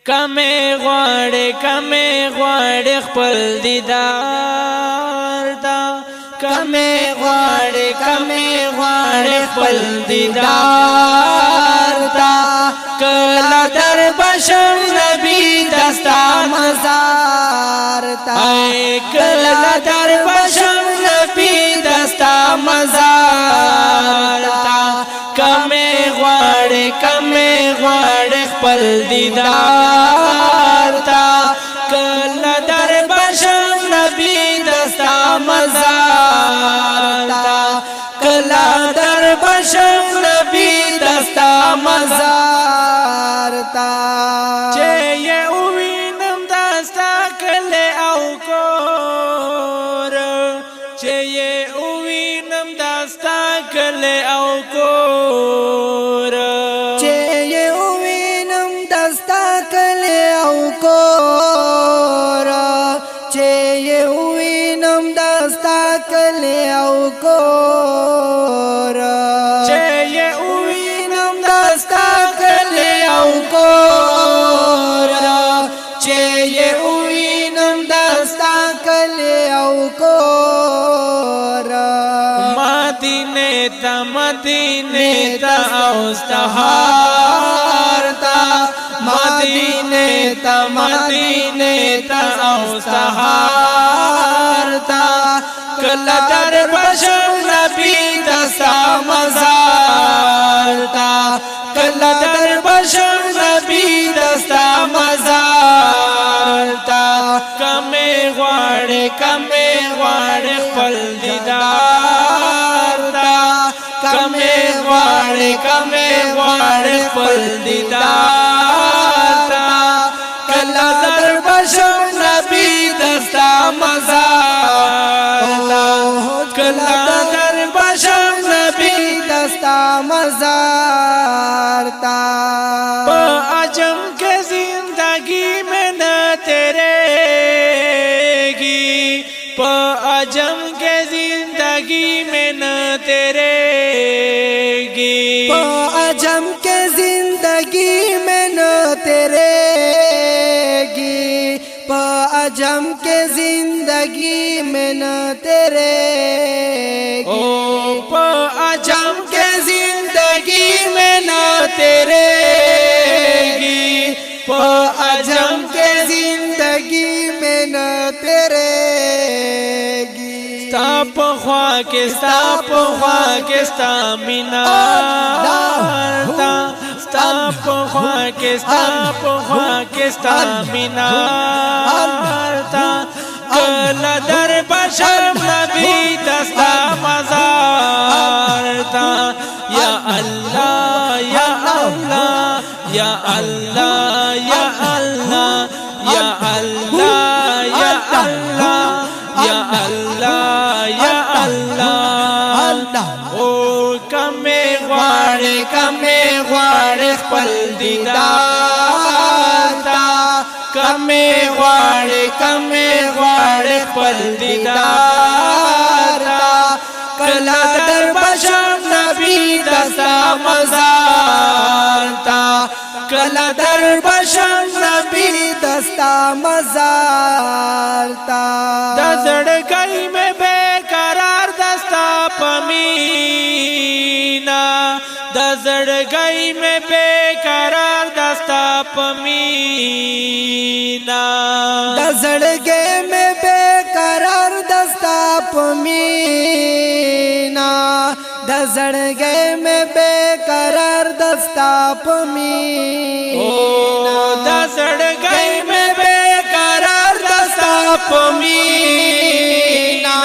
کمې غواړې خپل دیدار تا کمې غواړې خپل دیدار تا کله در بشم نبی دستا مزار تا کله در بشم نبی دستا مزار تا کمې غواړې خپل دیدار تا کله در بشم نبی دستا مزار تا کله در بشم نبی دستا مزار تا چې یې ووینم دستا کلی او کور چې یې ووینم دستا کلی او کور چې یې ووینم دستا کلی او کور چې یې ووینم دستا کلی او کور چې یې ووینم دستا کلی او کور چې یې ووینم دستا کلی او کور مدینه تا او استهار تا مدینه تا او استهار تا کله در بشم نبی دستا مزار تا کله در بشم نبی دستا مزار تا کمې غواړې خپل دیدار تا کمې غواړې خپل دیدار تا کله در بشم نبی دستا مزار تا کله در بشم نبی دستا مزار تا په عجم کې زندگی میں نہ تیرےگی په عجم کې زندگی میں نہ تیرےگی په عجم کې زندگی میں نہ تیرےگی په عجم کې زندگی میں نہ تیرےگی او په عجم کې زندگی میں نہ تیرےگی په عجم کې زندگی میں نہ تیرےگی ستا په خوا کې ستا مینار تا ستا په خوا کې ستا مینار تا کله در بشم نبی دستا مزار تا یا الله یا الله یا الله یا الله یا الله یا الله یا الله یا الله او کمې غواړې خپل دیدار تا کمې غواړې خپل دیدار تا کله در بشم نبی دستا مزار تا کله در بشم نبی دستا مزار تا د زړګۍ مې بیقرار دستا پمینا د زړګۍ مې بیقرار دستا پمینا د زړګۍ مې بیقرار دستا پمینا د زړګۍ مې بیقرار دستا پمینا د زړګۍ مې بیقرار دستا پمینا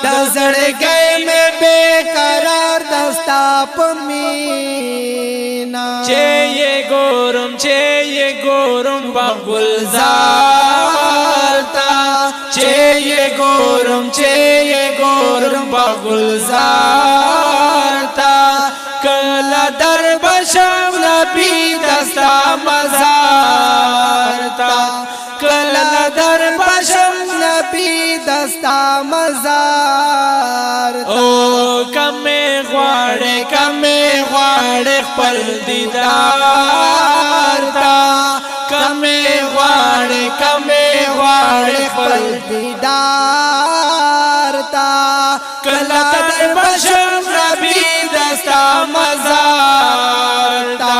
د زړګۍ مې بیقرار دستا پمینا چې یې ګورم په گلزار تا چې یې ګورم په گلزار تا کله در بشم نبی دستا مزار تا کله در بشم نبی دستا مزار او کمې غواړې خپل دیدار تا کمې غواړې خپل دیدار تا کله در بشم نبی دستا مزار تا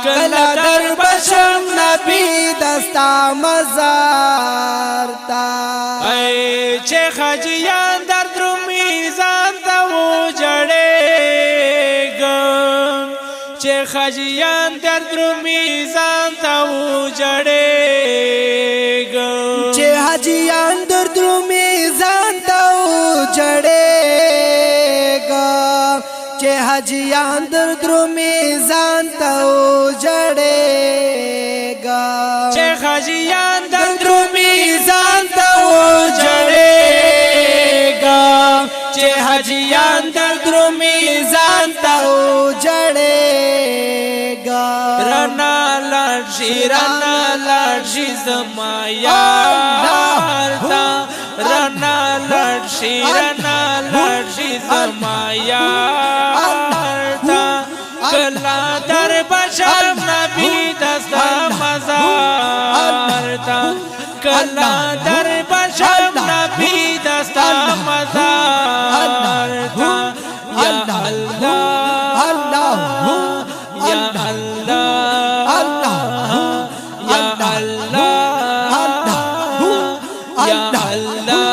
کلا در بشم نبی دستا مزار تا ای چې خجیان در درومي ځان ته وجړېږم چې خجیان در درومي ځان ته وجړېږم چې حجیان در درومي ځان ته وجړېږم چې حجیان در درومي ځان ته وجړېږم چې خجیان در درومي ځان ته وجړېږم چې حجیان در درومي ځان ته وجړېږم رنا لړشي زما یار تا رنا لړشي زما یار تا کلا در بشم نبی دستا مزار تا کلا در بشم نبی دستا مزار تا یا اللہ یا اللہ یا اللہ یا اللہ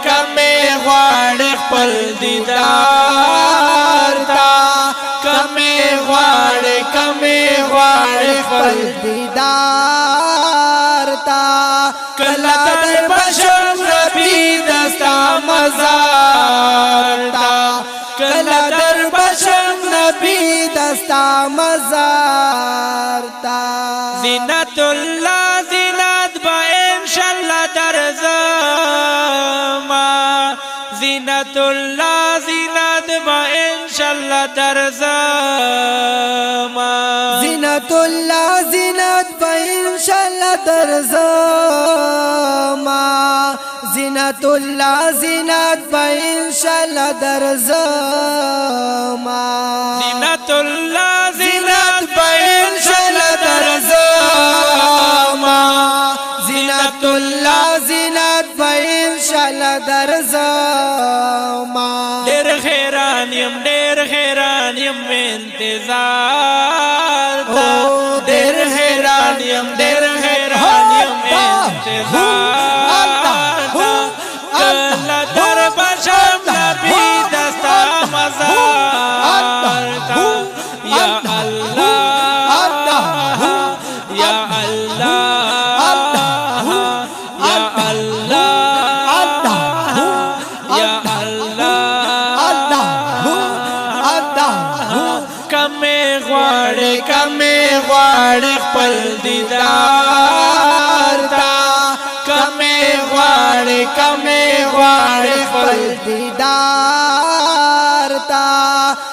کمې غواړې خپل دیدار تا کمې غواړې خپل دیدار تا کله در بشم نبی دستا مزار تا کله در بشم نبی دستا مزار تا زینت الله زینت با انشاءالله درزما زینت الله زینت با انشاءالله درزما زینت الله زینت با انشاءالله درزما زینت الله زینت با انشاءالله درزما زینت الله زینت با انشاءالله درزما زینت الله زینت با انشاءالله درزما ډېر حیران یم انتظار تا ډېر حیران یم انتظار تا کله در بشم نبی دستا مزار تا یا اللہ یا اللہ یا اللہ یا اللہ کمې غواړې خپل دیدار تا کمې غواړې خپل دیدار تا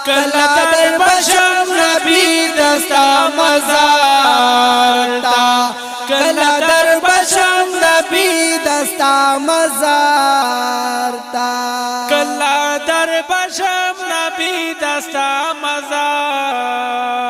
کله در بشم نبی دستا مزار تا کله در بشم نبی دستا مزار تا کله در بشم نبی دستا مزار